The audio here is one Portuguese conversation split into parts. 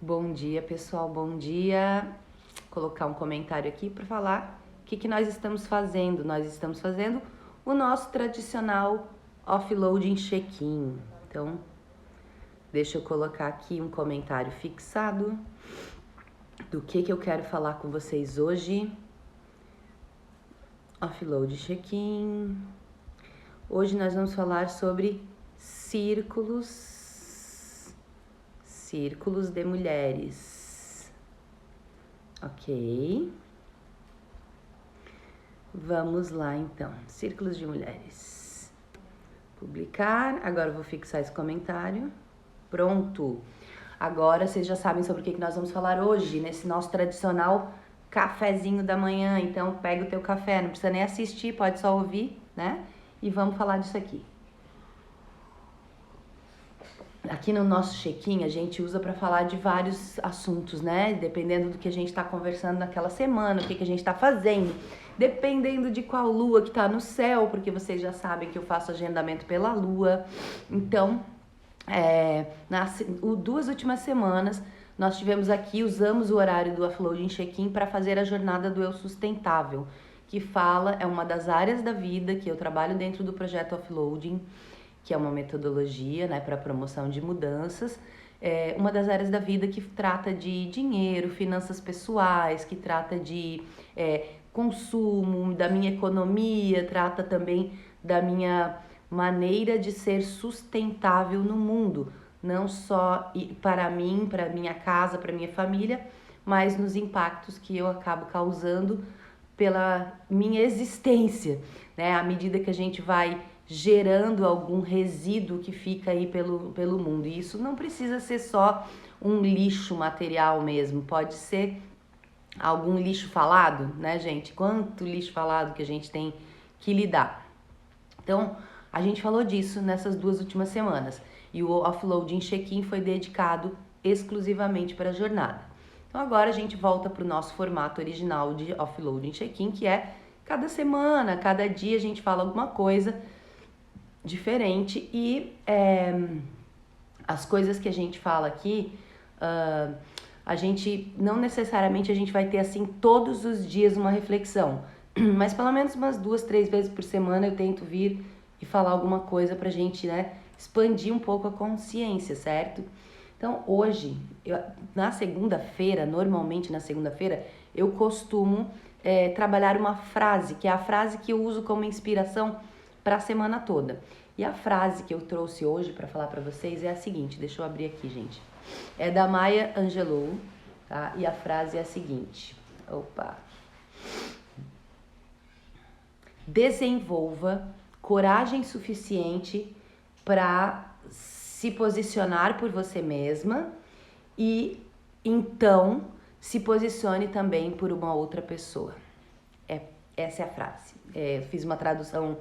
Bom dia, pessoal, bom dia. Vou colocar um comentário aqui para falar o que nós estamos fazendo. Nós estamos fazendo o nosso tradicional offloading check-in. Então, deixa eu colocar aqui um comentário fixado do que eu quero falar com vocês hoje. Offload check-in. Hoje nós vamos falar sobre círculos de mulheres. Ok. Vamos lá então. Círculos de mulheres. Publicar. Agora eu vou fixar esse comentário. Pronto. Agora vocês já sabem sobre o que nós vamos falar hoje, nesse nosso tradicional cafezinho da manhã. Então pega o teu café, não precisa nem assistir, pode só ouvir, né? E vamos falar disso aqui. Aqui no nosso check-in a gente usa para falar de vários assuntos, né? Dependendo do que a gente está conversando naquela semana, o que a gente está fazendo, dependendo de qual lua que tá no céu, porque vocês já sabem que eu faço agendamento pela lua. Então, nas 2 últimas semanas nós tivemos aqui, usamos o horário do Offloading Check-in para fazer a jornada do Eu Sustentável, que é uma das áreas da vida que eu trabalho dentro do projeto Offloading, que é uma metodologia, né, para promoção de mudanças, uma das áreas da vida que trata de dinheiro, finanças pessoais, que trata de consumo, da minha economia, trata também da minha maneira de ser sustentável no mundo, não só para mim, para minha casa, para minha família, mas nos impactos que eu acabo causando pela minha existência, né? À medida que a gente vai gerando algum resíduo que fica aí pelo mundo. E isso não precisa ser só um lixo material mesmo, pode ser algum lixo falado, né, gente? Quanto lixo falado que a gente tem que lidar. Então, a gente falou disso nessas 2 últimas semanas. E o Offloading Check-in foi dedicado exclusivamente para a jornada. Então, agora a gente volta para o nosso formato original de Offloading Check-in, que é cada semana, cada dia a gente fala alguma coisa diferente e as coisas que a gente fala aqui, a gente não necessariamente a gente vai ter assim todos os dias uma reflexão, mas pelo menos umas 2, 3 vezes por semana eu tento vir e falar alguma coisa pra gente, né, expandir um pouco a consciência, certo? Então hoje, na segunda-feira, normalmente na segunda-feira, eu costumo trabalhar uma frase, que é a frase que eu uso como inspiração para a semana toda. E a frase que eu trouxe hoje para falar para vocês é a seguinte, deixa eu abrir aqui, gente. É da Maya Angelou, tá? E a frase é a seguinte. Desenvolva coragem suficiente para se posicionar por você mesma e então se posicione também por uma outra pessoa. Essa é a frase. Fiz uma tradução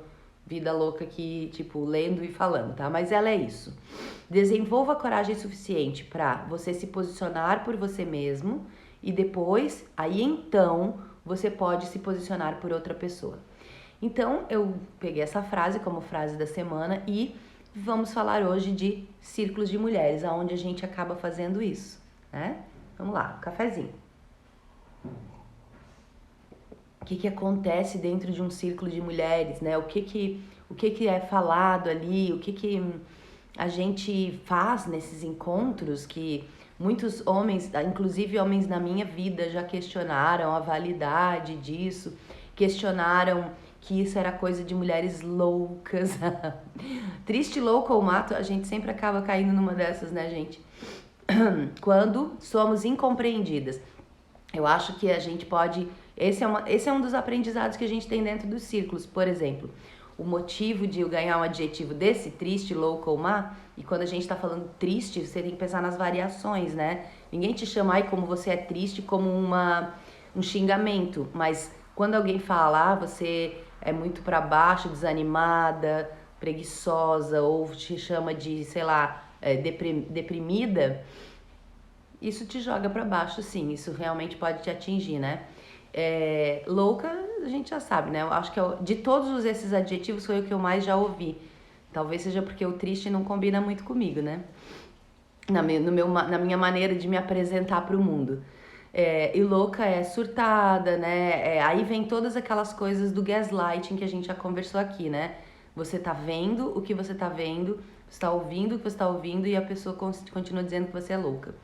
vida louca aqui, tipo, lendo e falando, tá? Mas ela é isso. Desenvolva coragem suficiente para você se posicionar por você mesmo e depois, aí então, você pode se posicionar por outra pessoa. Então, eu peguei essa frase como frase da semana e vamos falar hoje de círculos de mulheres, aonde a gente acaba fazendo isso, né? Vamos lá, cafezinho. O que acontece dentro de um círculo de mulheres, né? O que é falado ali, o que a gente faz nesses encontros que muitos homens, inclusive homens na minha vida, já questionaram a validade disso, questionaram que isso era coisa de mulheres loucas. Triste, louco ou mato, a gente sempre acaba caindo numa dessas, né, gente? Quando somos incompreendidas. Eu acho que a gente pode... Esse é um dos aprendizados que a gente tem dentro dos círculos. Por exemplo, o motivo de eu ganhar um adjetivo desse, triste, louco ou má, e quando a gente tá falando triste, você tem que pensar nas variações, né? Ninguém te chama, ai, como você é triste, como um xingamento. Mas quando alguém fala, você é muito pra baixo, desanimada, preguiçosa, ou te chama de, sei lá, deprimida, isso te joga pra baixo, sim. Isso realmente pode te atingir, né? Louca, a gente já sabe, né? Eu acho que de todos esses adjetivos foi o que eu mais já ouvi. Talvez seja porque o triste não combina muito comigo, né? na minha maneira de me apresentar para o mundo. E louca é surtada, né? Aí vem todas aquelas coisas do gaslighting que a gente já conversou aqui, né? Você tá vendo o que você tá vendo, você tá ouvindo o que você tá ouvindo e a pessoa continua dizendo que você é louca.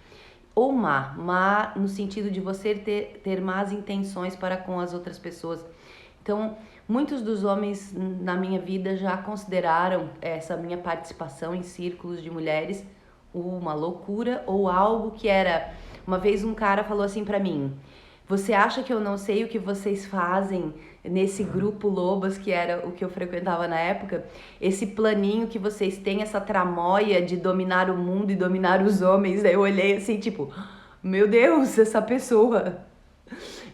Ou má no sentido de você ter más intenções para com as outras pessoas. Então, muitos dos homens na minha vida já consideraram essa minha participação em círculos de mulheres uma loucura ou algo que era... Uma vez um cara falou assim pra mim: você acha que eu não sei o que vocês fazem nesse grupo Lobas, que era o que eu frequentava na época? Esse planinho que vocês têm, essa tramóia de dominar o mundo e dominar os homens. Aí eu olhei assim, tipo, meu Deus, essa pessoa...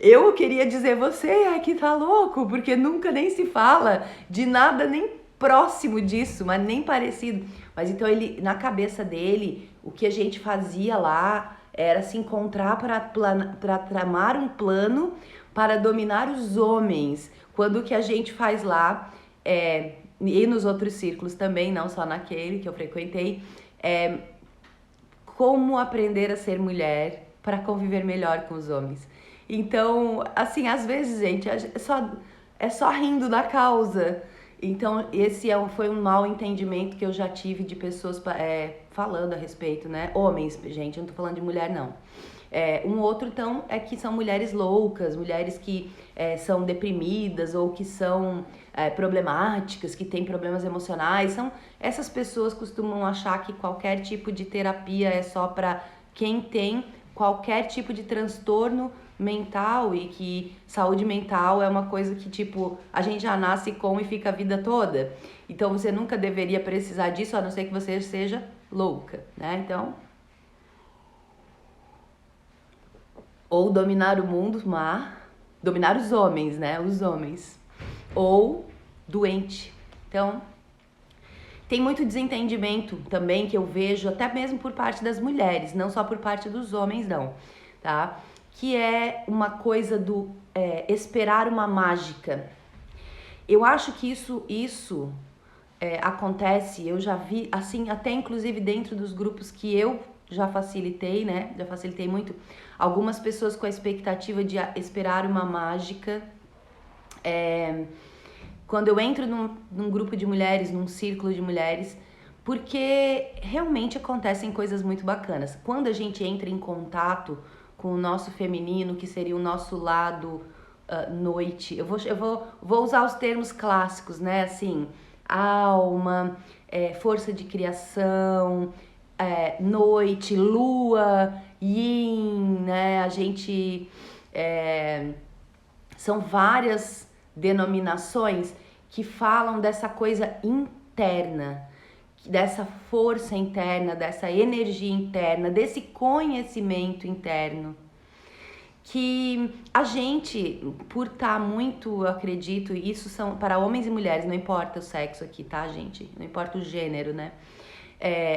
Eu queria dizer, você é que tá louco, porque nunca nem se fala de nada nem próximo disso, mas nem parecido. Mas então ele, na cabeça dele, o que a gente fazia lá era se encontrar para tramar um plano para dominar os homens. Quando o que a gente faz lá, e nos outros círculos também, não só naquele que eu frequentei, é como aprender a ser mulher para conviver melhor com os homens. Então, assim, às vezes, gente, é só rindo da causa. Então, esse foi um mau entendimento que eu já tive de pessoas falando a respeito, né? Homens, gente, eu não tô falando de mulher, não. Um outro, então, é que são mulheres loucas, mulheres que são deprimidas ou que são problemáticas, que têm problemas emocionais. Essas pessoas costumam achar que qualquer tipo de terapia é só para quem tem qualquer tipo de transtorno mental e que saúde mental é uma coisa que, tipo, a gente já nasce com e fica a vida toda. Então, você nunca deveria precisar disso, a não ser que você seja louca, né? Então... Ou dominar o mundo, dominar os homens, né? Os homens. Ou doente. Então, tem muito desentendimento também que eu vejo, até mesmo por parte das mulheres, não só por parte dos homens, não, tá? Que é uma coisa do esperar uma mágica. Eu acho que isso acontece, eu já vi, assim, até inclusive dentro dos grupos que eu já facilitei, né? Já facilitei muito. Algumas pessoas com a expectativa de esperar uma mágica. Quando eu entro num grupo de mulheres, num círculo de mulheres, porque realmente acontecem coisas muito bacanas. Quando a gente entra em contato com o nosso feminino, que seria o nosso lado noite, eu vou usar os termos clássicos, né? Assim, alma, força de criação, noite, lua, yin, né? A gente... são várias denominações que falam dessa coisa interna, dessa força interna, dessa energia interna, desse conhecimento interno, que a gente, por estar muito, eu acredito, isso são para homens e mulheres, não importa o sexo aqui, tá, gente? Não importa o gênero, né?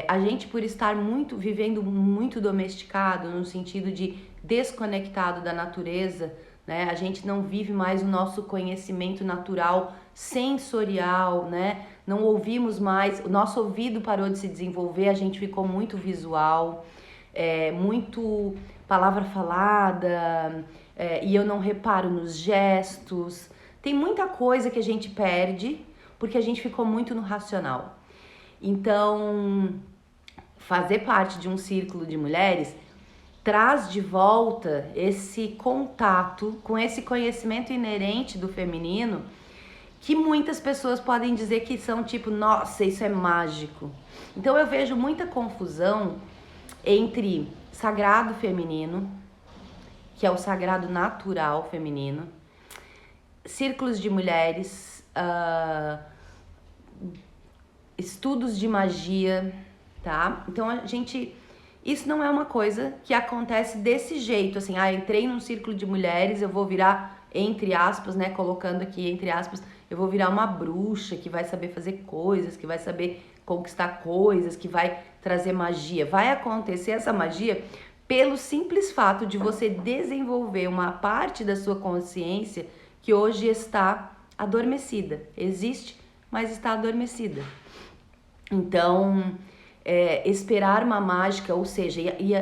A gente, por estar vivendo muito domesticado, no sentido de desconectado da natureza, né? A gente não vive mais o nosso conhecimento natural, sensorial, né? Não ouvimos mais, o nosso ouvido parou de se desenvolver, a gente ficou muito visual, muito palavra falada, e eu não reparo nos gestos. Tem muita coisa que a gente perde porque a gente ficou muito no racional. Então, fazer parte de um círculo de mulheres traz de volta esse contato com esse conhecimento inerente do feminino, que muitas pessoas podem dizer que são tipo, nossa, isso é mágico. Então eu vejo muita confusão entre sagrado feminino, que é o sagrado natural feminino, círculos de mulheres, estudos de magia, tá? Então a gente... Isso não é uma coisa que acontece desse jeito, assim, entrei num círculo de mulheres, eu vou virar, entre aspas, né, colocando aqui entre aspas, eu vou virar uma bruxa que vai saber fazer coisas, que vai saber conquistar coisas, que vai trazer magia. Vai acontecer essa magia pelo simples fato de você desenvolver uma parte da sua consciência que hoje está adormecida. Existe, mas está adormecida. Então... esperar uma mágica, ou seja,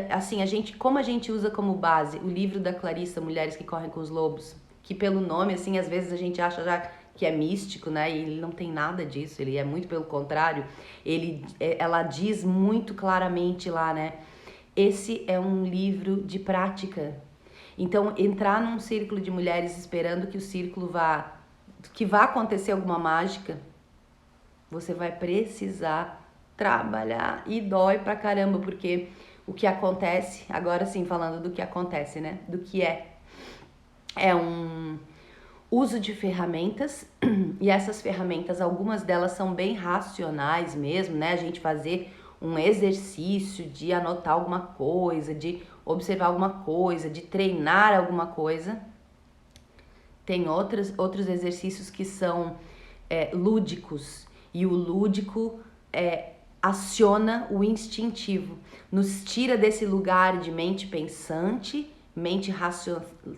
assim, como a gente usa como base o livro da Clarissa, Mulheres que Correm com os Lobos, que pelo nome, assim, às vezes a gente acha já que é místico, né? E ele não tem nada disso, ele é muito pelo contrário. Ela diz muito claramente lá, né? Esse é um livro de prática. Então, entrar num círculo de mulheres esperando que o círculo que vá acontecer alguma mágica, você vai precisar trabalhar e dói pra caramba, porque o que acontece, agora sim falando do que acontece, né? Do que é um uso de ferramentas, e essas ferramentas, algumas delas são bem racionais mesmo, né? A gente fazer um exercício de anotar alguma coisa, de observar alguma coisa, de treinar alguma coisa. Tem outros exercícios que são lúdicos, e o lúdico aciona o instintivo, nos tira desse lugar de mente pensante, mente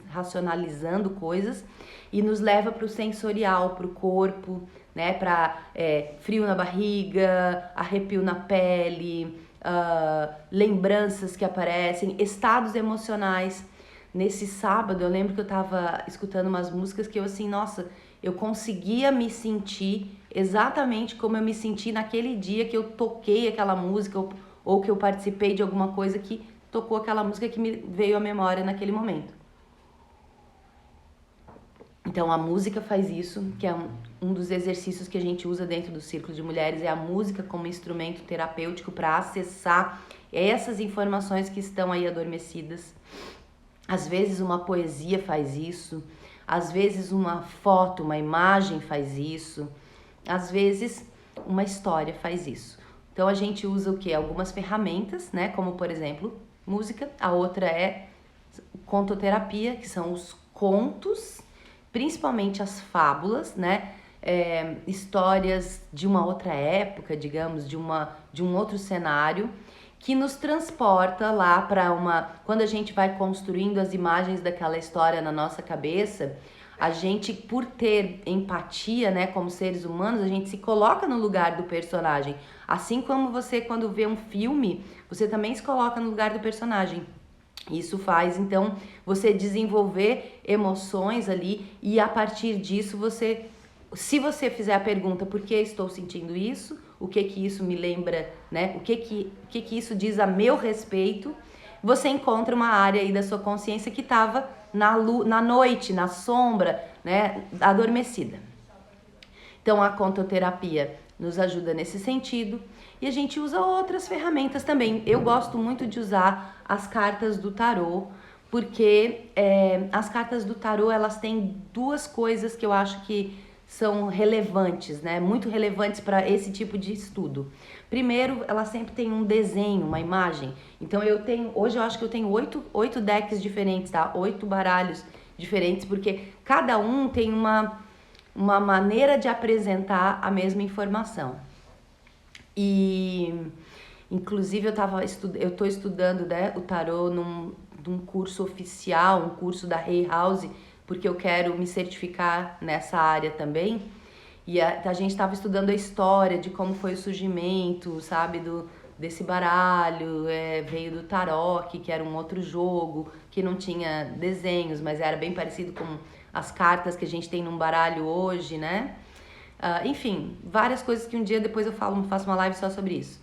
racionalizando coisas, e nos leva para o sensorial, para o corpo, né? Para frio na barriga, arrepio na pele, lembranças que aparecem, estados emocionais. Nesse sábado, eu lembro que eu tava escutando umas músicas que eu assim, nossa, eu conseguia me sentir exatamente como eu me senti naquele dia que eu toquei aquela música ou que eu participei de alguma coisa que tocou aquela música que me veio à memória naquele momento. Então a música faz isso, que é um dos exercícios que a gente usa dentro do Círculo de Mulheres, é a música como instrumento terapêutico para acessar essas informações que estão aí adormecidas. Às vezes uma poesia faz isso, às vezes uma foto, uma imagem faz isso, às vezes uma história faz isso. Então a gente usa o quê? Algumas ferramentas, né? Como por exemplo, música. A outra é contoterapia, que são os contos, principalmente as fábulas, né? Histórias de uma outra época, digamos, de um outro cenário, que nos transporta lá para quando a gente vai construindo as imagens daquela história na nossa cabeça, a gente, por ter empatia, né, como seres humanos, a gente se coloca no lugar do personagem. Assim como você, quando vê um filme, você também se coloca no lugar do personagem. Isso faz, então, você desenvolver emoções ali, e a partir disso se você fizer a pergunta, por que estou sentindo isso? O que isso me lembra, né? O que isso diz a meu respeito? Você encontra uma área aí da sua consciência que estava na noite, na sombra, né? Adormecida. Então, a contoterapia nos ajuda nesse sentido. E a gente usa outras ferramentas também. Eu gosto muito de usar as cartas do tarô, porque as cartas do tarô, elas têm duas coisas que eu acho que são relevantes, né? Muito relevantes para esse tipo de estudo. Primeiro, ela sempre tem um desenho, uma imagem. Então hoje eu acho que eu tenho 8 decks diferentes, tá? 8 baralhos diferentes, porque cada um tem uma maneira de apresentar a mesma informação. E inclusive eu tô estudando, né, o tarô num curso oficial, um curso da Hay House, porque eu quero me certificar nessa área também. E a gente estava estudando a história de como foi o surgimento, sabe, desse baralho, veio do Tarok, que era um outro jogo, que não tinha desenhos, mas era bem parecido com as cartas que a gente tem num baralho hoje, né? Enfim, várias coisas que um dia depois eu faço uma live só sobre isso.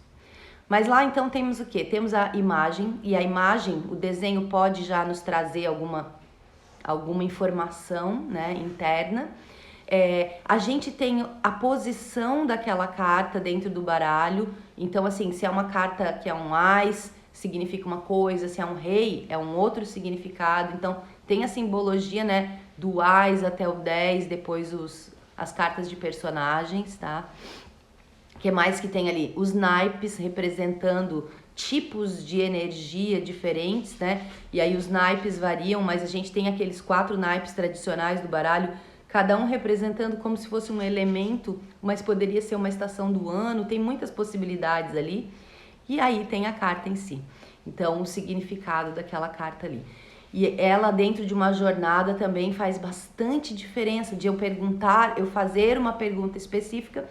Mas lá então temos o quê? Temos a imagem, e a imagem, o desenho pode já nos trazer alguma informação, né, interna. A gente tem a posição daquela carta dentro do baralho. Então, assim, se é uma carta que é um ás, significa uma coisa, se é um rei, é um outro significado. Então, tem a simbologia, né, do ás até o 10, depois as cartas de personagens, tá? O que mais que tem ali? Os naipes representando tipos de energia diferentes, né? E aí os naipes variam, mas a gente tem aqueles 4 naipes tradicionais do baralho, cada um representando como se fosse um elemento, mas poderia ser uma estação do ano, tem muitas possibilidades ali. E aí tem a carta em si. Então, o significado daquela carta ali. E ela, dentro de uma jornada, também faz bastante diferença de eu fazer uma pergunta específica,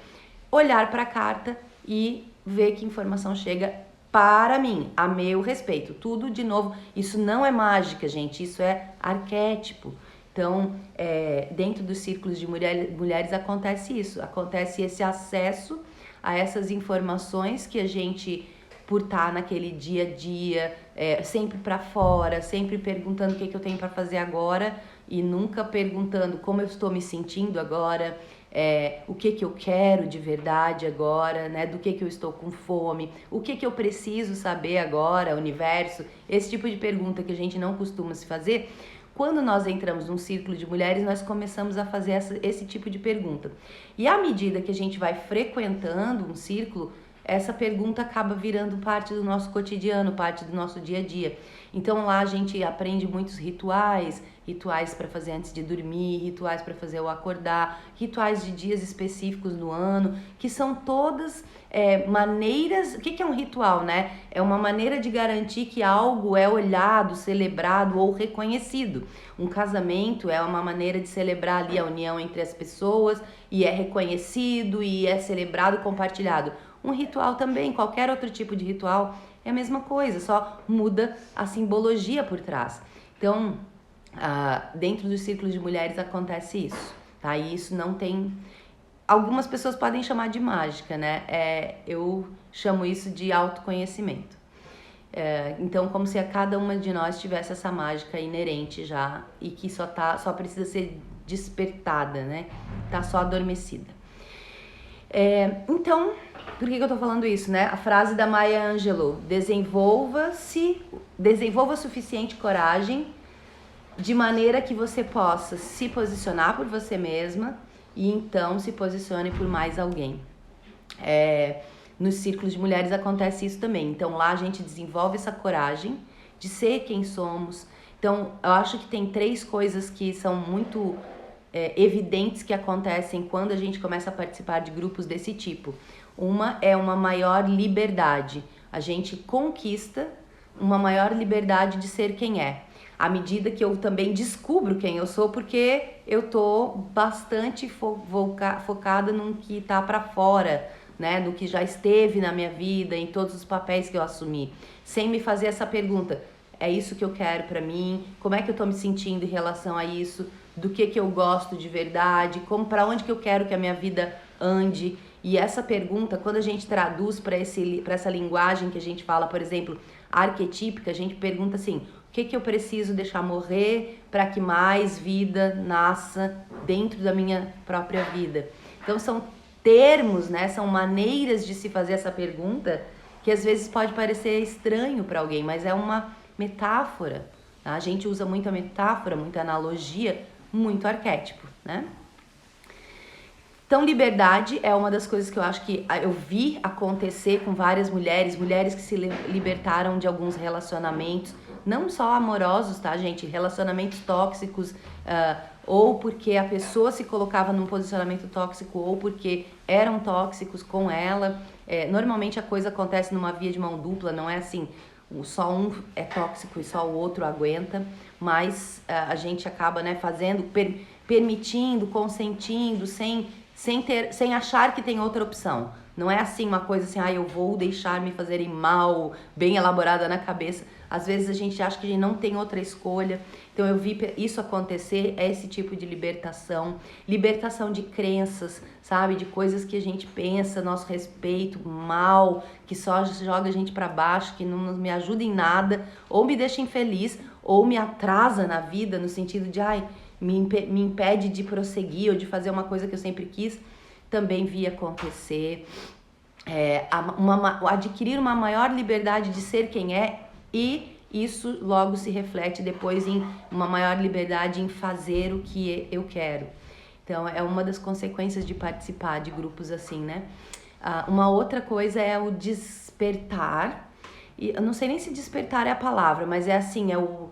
olhar para a carta e ver que informação chega para mim, a meu respeito. Tudo, de novo, isso não é mágica, gente, isso é arquétipo. Então, dentro dos círculos de mulheres acontece isso, acontece esse acesso a essas informações que a gente, por estar naquele dia a dia, sempre para fora, sempre perguntando o que eu tenho para fazer agora e nunca perguntando como eu estou me sentindo agora, o que eu quero de verdade agora, né? Do que eu estou com fome, o que eu preciso saber agora, universo, esse tipo de pergunta que a gente não costuma se fazer. Quando nós entramos num círculo de mulheres, nós começamos a fazer esse tipo de pergunta. E à medida que a gente vai frequentando um círculo, essa pergunta acaba virando parte do nosso cotidiano, parte do nosso dia a dia. Então lá a gente aprende muitos rituais para fazer antes de dormir, rituais para fazer ao acordar, rituais de dias específicos no ano, que são todas maneiras... O que é um ritual, né? É uma maneira de garantir que algo é olhado, celebrado ou reconhecido. Um casamento é uma maneira de celebrar ali a união entre as pessoas e é reconhecido e é celebrado, compartilhado. Um ritual também, qualquer outro tipo de ritual, é a mesma coisa, só muda a simbologia por trás. Então, dentro dos círculos de mulheres acontece isso, tá? E isso não tem... Algumas pessoas podem chamar de mágica, né? Eu chamo isso de autoconhecimento. Então, como se a cada uma de nós tivesse essa mágica inerente já e que só precisa ser despertada, né? Tá só adormecida. Então, por que eu tô falando isso, né? A frase da Maya Angelou: desenvolva suficiente coragem de maneira que você possa se posicionar por você mesma e então se posicione por mais alguém. Nos círculos de mulheres acontece isso também. Então lá a gente desenvolve essa coragem de ser quem somos. Então eu acho que tem 3 coisas que são muito evidentes que acontecem quando a gente começa a participar de grupos desse tipo. Uma é uma maior liberdade. A gente conquista uma maior liberdade de ser quem é. À medida que eu também descubro quem eu sou, porque eu tô bastante focada no que tá para fora, né? Do que já esteve na minha vida, em todos os papéis que eu assumi. Sem me fazer essa pergunta: é isso que eu quero para mim? Como é que eu tô me sentindo em relação a isso? Do que eu gosto de verdade? Para onde que eu quero que a minha vida ande? E essa pergunta, quando a gente traduz para essa linguagem que a gente fala, por exemplo, arquetípica, a gente pergunta assim: o que eu preciso deixar morrer para que mais vida nasça dentro da minha própria vida? Então são termos, né? São maneiras de se fazer essa pergunta que às vezes pode parecer estranho para alguém, mas é uma metáfora. Tá? A gente usa muita metáfora, muita analogia, muito arquétipo, né? Então, liberdade é uma das coisas que eu acho que eu vi acontecer com várias mulheres que se libertaram de alguns relacionamentos, não só amorosos, tá, gente? Relacionamentos tóxicos, ou porque a pessoa se colocava num posicionamento tóxico, ou porque eram tóxicos com ela. Normalmente a coisa acontece numa via de mão dupla, não é assim, só um é tóxico e só o outro aguenta, mas a gente acaba, né, fazendo, permitindo, consentindo, sem achar que tem outra opção. Não é assim uma coisa assim, eu vou deixar me fazerem mal, bem elaborada na cabeça. Às vezes a gente acha que a gente não tem outra escolha. Então eu vi isso acontecer, esse tipo de libertação de crenças, sabe? De coisas que a gente pensa a nosso respeito, mal, que só joga a gente para baixo, que não me ajuda em nada, ou me deixa infeliz, ou me atrasa na vida, no sentido de, me impede de prosseguir ou de fazer uma coisa que eu sempre quis. Também vi acontecer. Adquirir uma maior liberdade de ser quem é, e isso logo se reflete depois em uma maior liberdade em fazer o que eu quero. Então é uma das consequências de participar de grupos assim, né? Uma outra coisa é o despertar, e eu não sei nem se despertar é a palavra, mas é assim, é o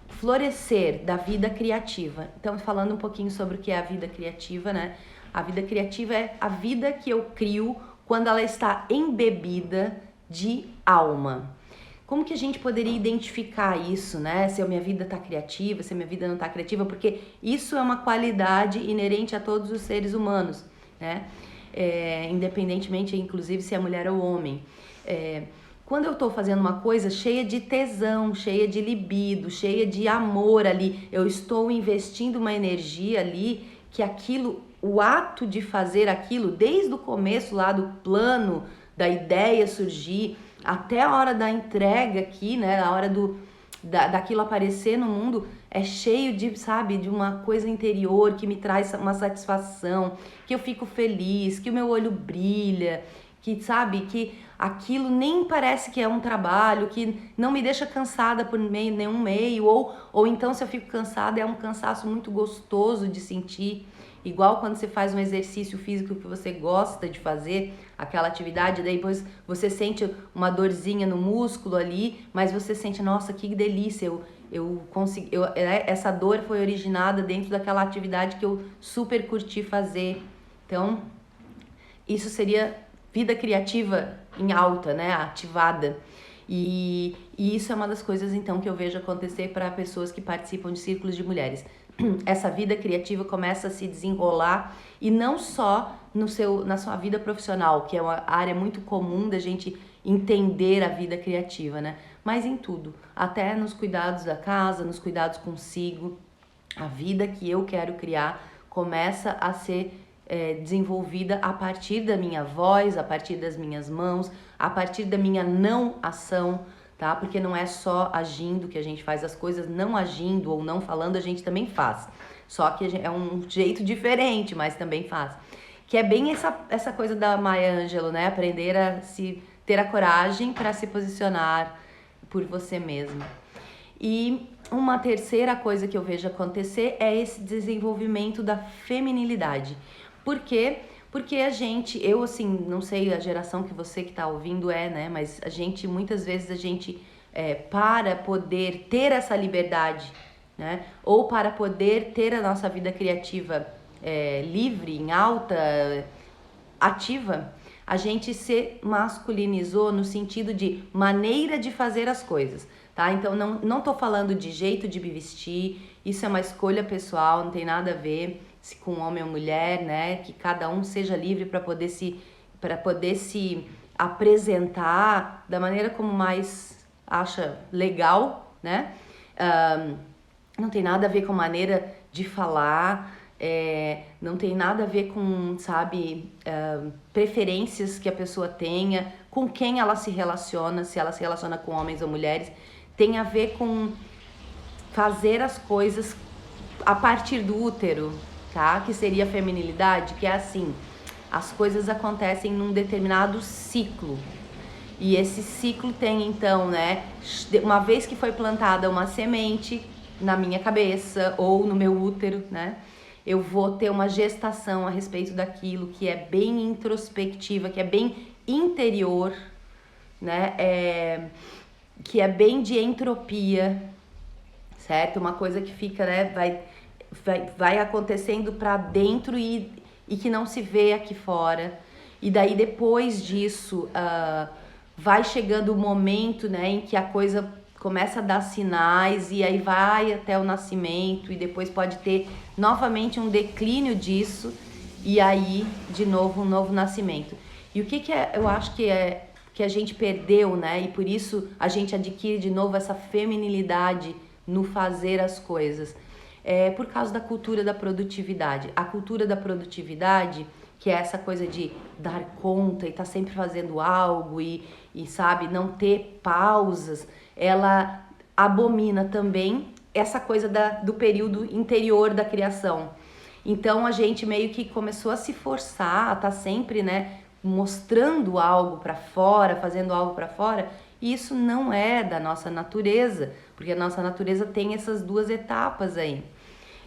florescer da vida criativa. Então, falando um pouquinho sobre o que é a vida criativa, né? A vida criativa é a vida que eu crio quando ela está embebida de alma. Como que a gente poderia identificar isso, né? Se a minha vida está criativa, se a minha vida não está criativa, porque isso é uma qualidade inerente a todos os seres humanos, né? independentemente, inclusive, se é mulher ou homem. Quando eu tô fazendo uma coisa cheia de tesão, cheia de libido, cheia de amor ali, eu estou investindo uma energia ali, que aquilo, o ato de fazer aquilo, desde o começo lá do plano, da ideia surgir, até a hora da entrega aqui, né, a hora daquilo aparecer no mundo, é cheio de, sabe, de uma coisa interior que me traz uma satisfação, que eu fico feliz, que o meu olho brilha, que, sabe, que aquilo nem parece que é um trabalho, que não me deixa cansada por nenhum meio, ou então se eu fico cansada é um cansaço muito gostoso de sentir, igual quando você faz um exercício físico que você gosta de fazer, aquela atividade, daí depois você sente uma dorzinha no músculo ali, mas você sente, nossa, que delícia, eu consegui, essa dor foi originada dentro daquela atividade que eu super curti fazer. Então, isso seria vida criativa em alta, né, ativada. E isso é uma das coisas, então, que eu vejo acontecer para pessoas que participam de círculos de mulheres. Essa vida criativa começa a se desenrolar, e não só na sua vida profissional, que é uma área muito comum da gente entender a vida criativa, né? Mas em tudo, até nos cuidados da casa, nos cuidados consigo. A vida que eu quero criar começa a ser desenvolvida a partir da minha voz, a partir das minhas mãos, a partir da minha não ação, tá? Porque não é só agindo que a gente faz as coisas, não agindo ou não falando a gente também faz. Só que é um jeito diferente, mas também faz. Que é bem essa coisa da Maya Angelou, né? Aprender a ter a coragem para se posicionar por você mesma. E uma terceira coisa que eu vejo acontecer é esse desenvolvimento da feminilidade. Por quê? Porque eu assim, não sei a geração que você que tá ouvindo né? Mas muitas vezes a gente, para poder ter essa liberdade, né? Ou para poder ter a nossa vida criativa livre, em alta, ativa, a gente se masculinizou no sentido de maneira de fazer as coisas, tá? Então não tô falando de jeito de me vestir, isso é uma escolha pessoal, não tem nada a ver se com homem ou mulher, né? Que cada um seja livre para poder se apresentar da maneira como mais acha legal, né? Não tem nada a ver com maneira de falar, não tem nada a ver com, sabe, preferências que a pessoa tenha, com quem ela se relaciona, se ela se relaciona com homens ou mulheres. Tem a ver com fazer as coisas a partir do útero, tá? Que seria a feminilidade, que é assim, as coisas acontecem num determinado ciclo. E esse ciclo tem, então, né, uma vez que foi plantada uma semente na minha cabeça ou no meu útero, né, eu vou ter uma gestação a respeito daquilo que é bem introspectiva, que é bem interior, né, que é bem de entropia, certo? Uma coisa que fica, né, vai acontecendo para dentro e que não se vê aqui fora. E daí depois disso vai chegando o momento, né, em que a coisa começa a dar sinais e aí vai até o nascimento e depois pode ter novamente um declínio disso e aí de novo um novo nascimento. E o que eu acho que a gente perdeu, né, e por isso a gente adquire de novo essa feminilidade no fazer as coisas, por causa da cultura da produtividade. A cultura da produtividade, que é essa coisa de dar conta e estar sempre fazendo algo e sabe, não ter pausas, ela abomina também essa coisa do período interior da criação. Então a gente meio que começou a se forçar a estar sempre, né, mostrando algo para fora, fazendo algo para fora, e isso não é da nossa natureza, porque a nossa natureza tem essas duas etapas aí.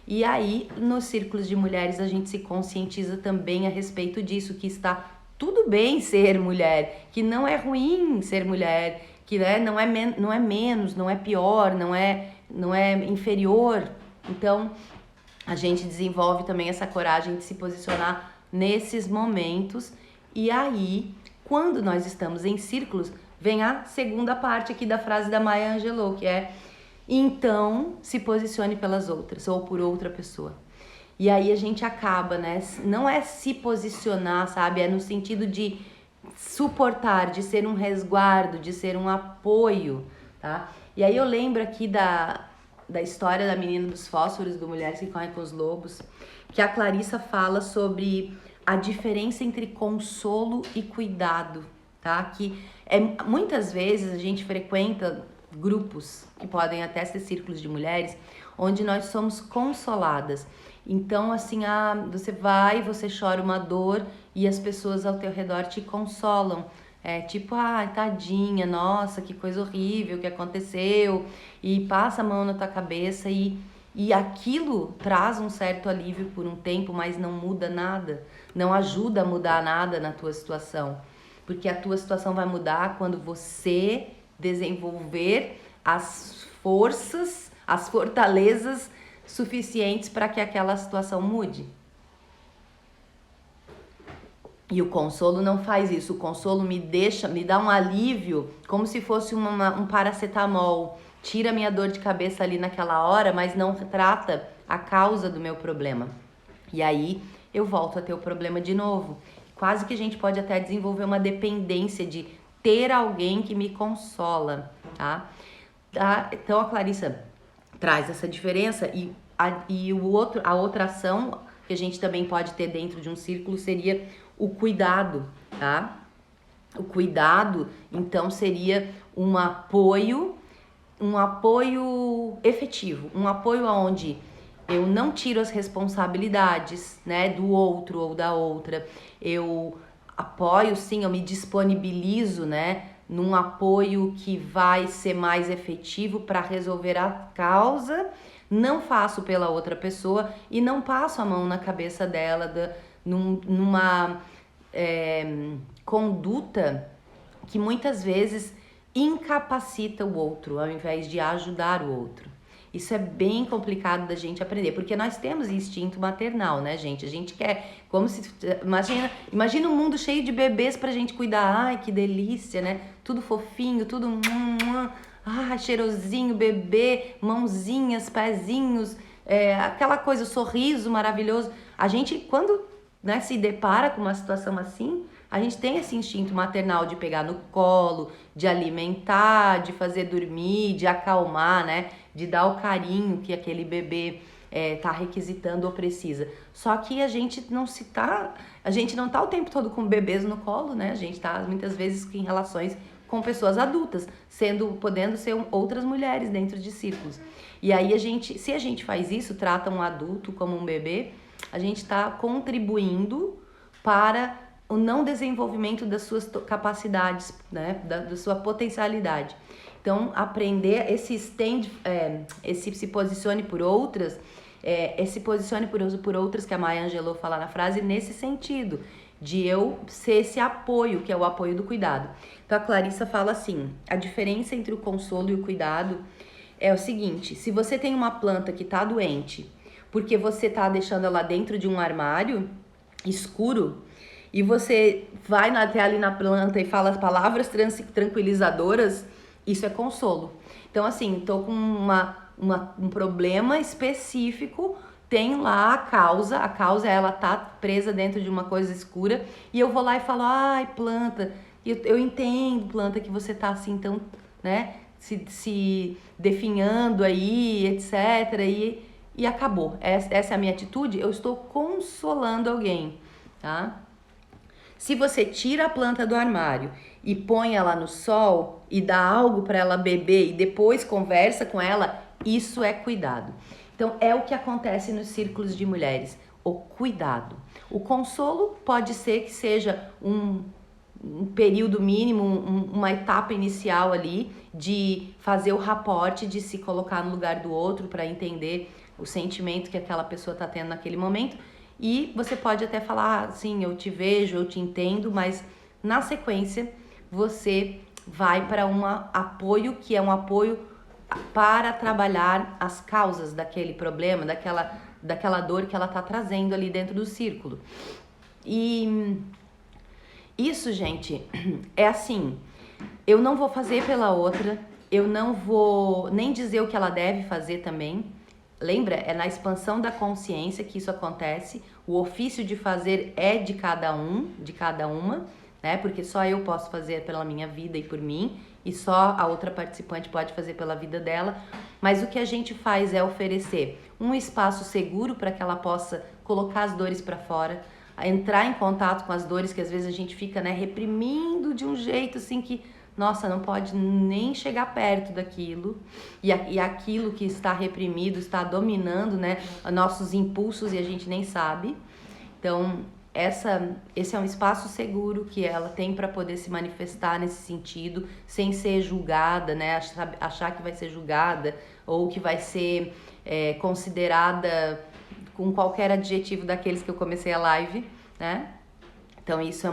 E aí, nos círculos de mulheres, a gente se conscientiza também a respeito disso, que está tudo bem ser mulher, que não é ruim ser mulher, que não é menos, não é pior, não é inferior. Então, a gente desenvolve também essa coragem de se posicionar nesses momentos. E aí, quando nós estamos em círculos, vem a segunda parte aqui da frase da Maya Angelou, que é: então se posicione pelas outras ou por outra pessoa. E aí a gente acaba, né? Não é se posicionar, sabe? É no sentido de suportar, de ser um resguardo, de ser um apoio, tá? E aí eu lembro aqui da história da menina dos fósforos, do Mulheres que Correm com os Lobos, que a Clarissa fala sobre a diferença entre consolo e cuidado, tá? Que muitas vezes a gente frequenta grupos que podem até ser círculos de mulheres, onde nós somos consoladas. Então, assim, você chora uma dor e as pessoas ao teu redor te consolam. Tipo, tadinha, nossa, que coisa horrível que aconteceu. E passa a mão na tua cabeça e aquilo traz um certo alívio por um tempo, mas não muda nada. Não ajuda a mudar nada na tua situação. Porque a tua situação vai mudar quando você desenvolver as forças, as fortalezas suficientes para que aquela situação mude. E o consolo não faz isso. O consolo me dá um alívio, como se fosse um paracetamol. Tira minha dor de cabeça ali naquela hora, mas não trata a causa do meu problema. E aí eu volto a ter o problema de novo. Quase que a gente pode até desenvolver uma dependência de ter alguém que me consola, tá? Então a Clarissa traz essa diferença e a outra ação que a gente também pode ter dentro de um círculo seria o cuidado, tá? O cuidado, então, seria um apoio efetivo, um apoio onde eu não tiro as responsabilidades, né, do outro ou da outra. Eu apoio, sim, eu me disponibilizo, né, num apoio que vai ser mais efetivo para resolver a causa. Não faço pela outra pessoa e não passo a mão na cabeça dela numa conduta que muitas vezes incapacita o outro ao invés de ajudar o outro. Isso é bem complicado da gente aprender, porque nós temos instinto maternal, né, gente? A gente quer, como se... Imagina um mundo cheio de bebês pra gente cuidar. Ai, que delícia, né? Tudo fofinho, tudo... cheirosinho, bebê, mãozinhas, pezinhos, aquela coisa, sorriso maravilhoso. A gente, quando, né, se depara com uma situação assim, a gente tem esse instinto maternal de pegar no colo, de alimentar, de fazer dormir, de acalmar, né? De dar o carinho que aquele bebê tá requisitando ou precisa. Só que a gente não tá o tempo todo com bebês no colo, né? A gente tá muitas vezes em relações com pessoas adultas, podendo ser outras mulheres dentro de círculos. E aí se a gente faz isso, trata um adulto como um bebê, a gente está contribuindo para o não desenvolvimento das suas capacidades, né, da sua potencialidade. Então, aprender esse se posicione por outras, esse posicione por outras que a Maya Angelou fala na frase, nesse sentido, de eu ser esse apoio, que é o apoio do cuidado. Então, a Clarissa fala assim, a diferença entre o consolo e o cuidado é o seguinte: se você tem uma planta que tá doente, porque você tá deixando ela dentro de um armário escuro, e você vai até ali na planta e fala as palavras tranquilizadoras, isso é consolo. Então, assim, tô com um problema específico, tem lá a causa ela tá presa dentro de uma coisa escura, e eu vou lá e falo, ai, planta, eu entendo, planta, que você tá assim, tão, né, se definhando aí, etc, e acabou. Essa é a minha atitude, eu estou consolando alguém, tá? Se você tira a planta do armário e põe ela no sol e dá algo para ela beber e depois conversa com ela, isso é cuidado. Então, é o que acontece nos círculos de mulheres, o cuidado. O consolo pode ser que seja um período mínimo, uma etapa inicial ali de fazer o raporte, de se colocar no lugar do outro para entender o sentimento que aquela pessoa está tendo naquele momento. E você pode até falar, sim, eu te vejo, eu te entendo, mas na sequência você vai para um apoio, que é um apoio para trabalhar as causas daquele problema, daquela dor que ela está trazendo ali dentro do círculo. E isso, gente, é assim, eu não vou fazer pela outra, eu não vou nem dizer o que ela deve fazer também. lembra, é na expansão da consciência que isso acontece. O ofício de fazer é de cada um, de cada uma, né? Porque só eu posso fazer pela minha vida e por mim, e só a outra participante pode fazer pela vida dela. Mas o que a gente faz é oferecer um espaço seguro para que ela possa colocar as dores para fora, entrar em contato com as dores que às vezes a gente fica, né, reprimindo de um jeito assim que, nossa, não pode nem chegar perto daquilo, e aquilo que está reprimido está dominando, né, nossos impulsos e a gente nem sabe. Então, esse é um espaço seguro que ela tem para poder se manifestar nesse sentido, sem ser julgada, né, achar que vai ser julgada ou que vai ser considerada com qualquer adjetivo daqueles que eu comecei a live, né? Então isso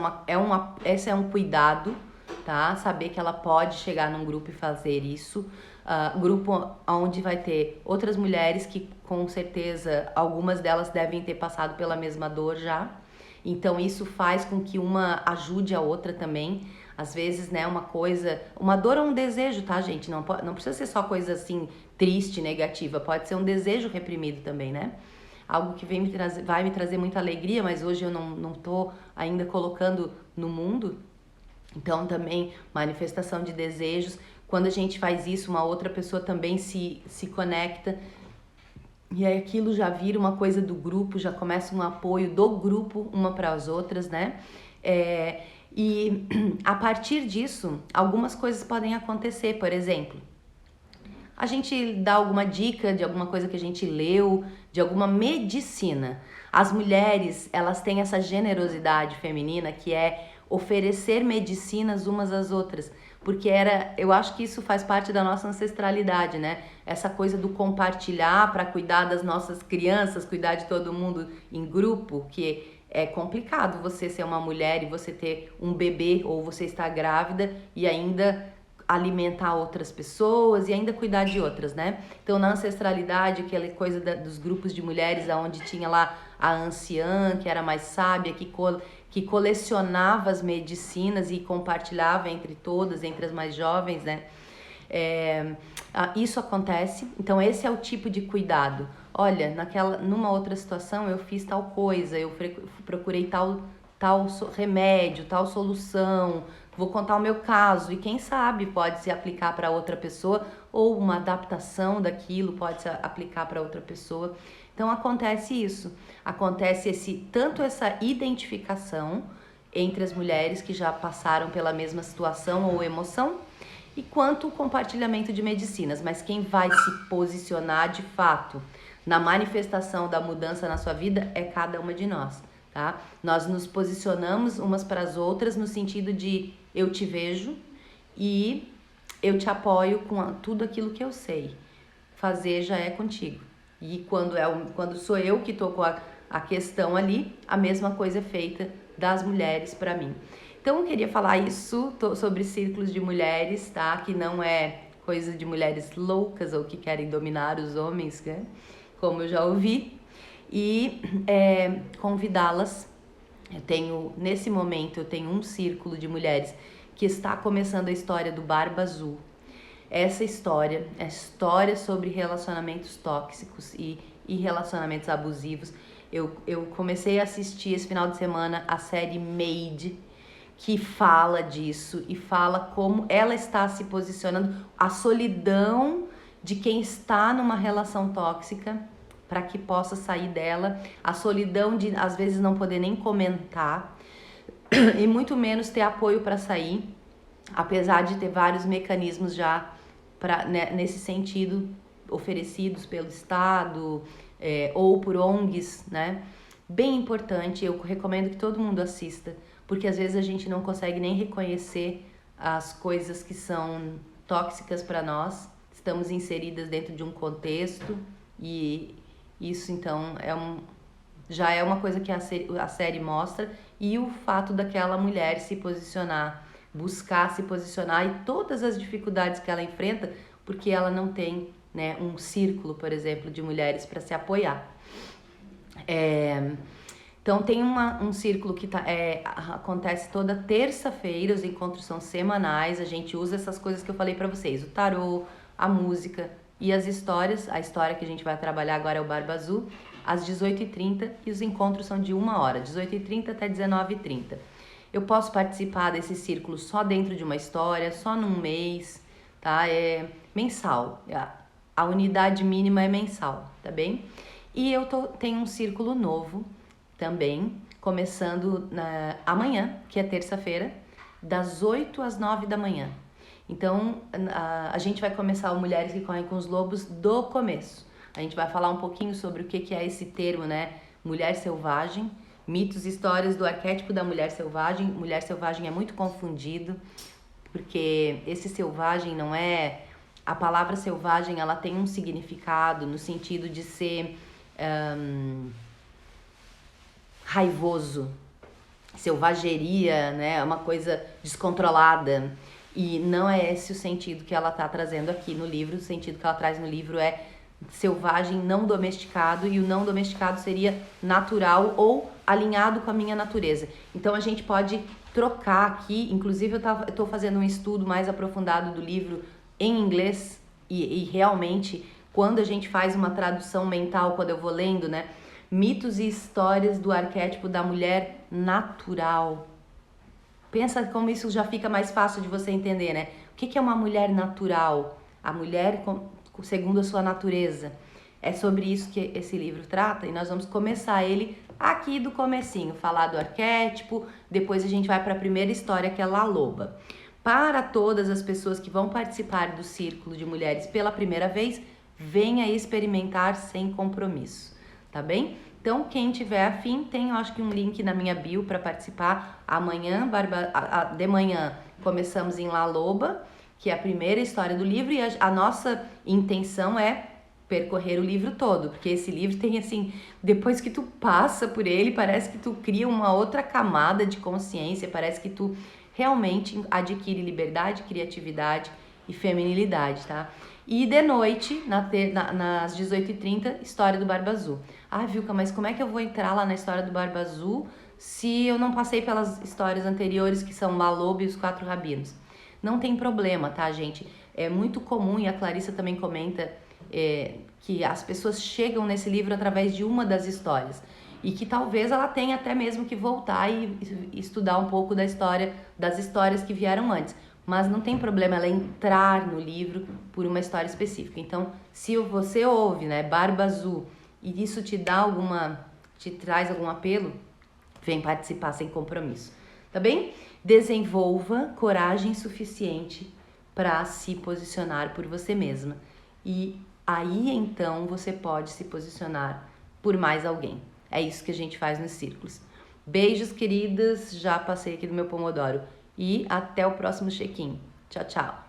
esse é um cuidado, tá? Saber que ela pode chegar num grupo e fazer isso. Grupo onde vai ter outras mulheres que com certeza algumas delas devem ter passado pela mesma dor já. Então isso faz com que uma ajude a outra também. Às vezes, né, uma dor ou um desejo, tá, gente? Não precisa ser só coisa assim triste, negativa. Pode ser um desejo reprimido também, né? Algo que vai me trazer muita alegria, mas hoje eu não tô ainda colocando no mundo. Então também manifestação de desejos. Quando a gente faz isso, uma outra pessoa também se conecta. E aí aquilo já vira uma coisa do grupo, já começa um apoio do grupo uma para as outras, né? E a partir disso, algumas coisas podem acontecer. Por exemplo, a gente dá alguma dica de alguma coisa que a gente leu, de alguma medicina. As mulheres, elas têm essa generosidade feminina que é oferecer medicinas umas às outras. Porque eu acho que isso faz parte da nossa ancestralidade, né? Essa coisa do compartilhar para cuidar das nossas crianças, cuidar de todo mundo em grupo, que é complicado você ser uma mulher e você ter um bebê ou você estar grávida e ainda alimentar outras pessoas e ainda cuidar de outras, né? Então, na ancestralidade, aquela coisa dos grupos de mulheres, onde tinha lá a anciã, que era mais sábia, que colecionava as medicinas e compartilhava entre todas, entre as mais jovens, né? Isso acontece. Então, esse é o tipo de cuidado. Olha, numa outra situação eu fiz tal coisa, eu procurei tal remédio, tal solução, vou contar o meu caso, e quem sabe pode se aplicar para outra pessoa, ou uma adaptação daquilo pode se aplicar para outra pessoa. Então acontece isso, acontece tanto essa identificação entre as mulheres que já passaram pela mesma situação ou emoção, e quanto o compartilhamento de medicinas. Mas quem vai se posicionar de fato na manifestação da mudança na sua vida é cada uma de nós, tá? Nós nos posicionamos umas para as outras no sentido de eu te vejo e eu te apoio com tudo aquilo que eu sei. Fazer já é contigo. E quando sou eu que tô com a questão ali, a mesma coisa é feita das mulheres para mim. Então eu queria falar isso sobre círculos de mulheres, tá? Que não é coisa de mulheres loucas ou que querem dominar os homens, né? Como eu já ouvi. E convidá-las. Nesse momento, eu tenho um círculo de mulheres que está começando a história do Barba Azul. Essa história é história sobre relacionamentos tóxicos e relacionamentos abusivos. Eu comecei a assistir esse final de semana a série Made, que fala disso e fala como ela está se posicionando, a solidão de quem está numa relação tóxica, para que possa sair dela, a solidão de às vezes não poder nem comentar e muito menos ter apoio para sair, apesar de ter vários mecanismos já nesse sentido oferecidos pelo Estado ou por ONGs, né? Bem importante, eu recomendo que todo mundo assista, porque às vezes a gente não consegue nem reconhecer as coisas que são tóxicas para nós, estamos inseridas dentro de um contexto e isso então já é uma coisa que a série mostra, e o fato daquela mulher se posicionar, buscar se posicionar e todas as dificuldades que ela enfrenta, porque ela não tem, né, um círculo, por exemplo, de mulheres para se apoiar. Então tem um círculo que acontece toda terça-feira, os encontros são semanais, a gente usa essas coisas que eu falei para vocês, o tarô, a música, E as histórias, a história que a gente vai trabalhar agora é o Barba Azul, às 18h30, e os encontros são de 1 hora, 18h30 até 19h30. Eu posso participar desse círculo só dentro de uma história, só num mês, tá? É mensal, a unidade mínima é mensal, tá bem? E eu tenho um círculo novo também, começando amanhã, que é terça-feira, das 8 às 9 da manhã. Então, a gente vai começar o Mulheres que Correm com os Lobos do começo. A gente vai falar um pouquinho sobre o que é esse termo, né? Mulher selvagem, mitos e histórias do arquétipo da mulher selvagem. Mulher selvagem é muito confundido, porque esse selvagem não é... A palavra selvagem, ela tem um significado no sentido de ser raivoso, selvageria, né? É uma coisa descontrolada. E não é esse o sentido que ela está trazendo aqui no livro. O sentido que ela traz no livro é selvagem não domesticado, e o não domesticado seria natural ou alinhado com a minha natureza. Então a gente pode trocar aqui, inclusive eu estou fazendo um estudo mais aprofundado do livro em inglês, e realmente quando a gente faz uma tradução mental, quando eu vou lendo, né, mitos e histórias do arquétipo da mulher natural. Pensa como isso já fica mais fácil de você entender, né? O que é uma mulher natural? A mulher segundo a sua natureza. É sobre isso que esse livro trata, e nós vamos começar ele aqui do comecinho, falar do arquétipo, depois a gente vai para a primeira história, que é La Loba. Para todas as pessoas que vão participar do Círculo de Mulheres pela primeira vez, venha experimentar sem compromisso, tá bem? Então, quem tiver afim, tem, eu acho que um link na minha bio para participar. Amanhã, de manhã, começamos em La Loba, que é a primeira história do livro, e a nossa intenção é percorrer o livro todo, porque esse livro tem assim, depois que tu passa por ele, parece que tu cria uma outra camada de consciência, parece que tu realmente adquire liberdade, criatividade e feminilidade, tá? E de noite, nas 18h30, história do Barba Azul. Ah, Vilca, mas como é que eu vou entrar lá na história do Barba Azul se eu não passei pelas histórias anteriores, que são La Loba e os 4 Rabinos? Não tem problema, tá, gente? É muito comum, e a Clarissa também comenta, que as pessoas chegam nesse livro através de uma das histórias, e que talvez ela tenha até mesmo que voltar e estudar um pouco das histórias que vieram antes. Mas não tem problema ela entrar no livro por uma história específica. Então, se você ouve, né, Barba Azul, e isso te traz algum apelo, vem participar sem compromisso, tá bem? Desenvolva coragem suficiente para se posicionar por você mesma. E aí, então, você pode se posicionar por mais alguém. É isso que a gente faz nos círculos. Beijos, queridas. Já passei aqui do meu Pomodoro. E até o próximo check-in. Tchau, tchau.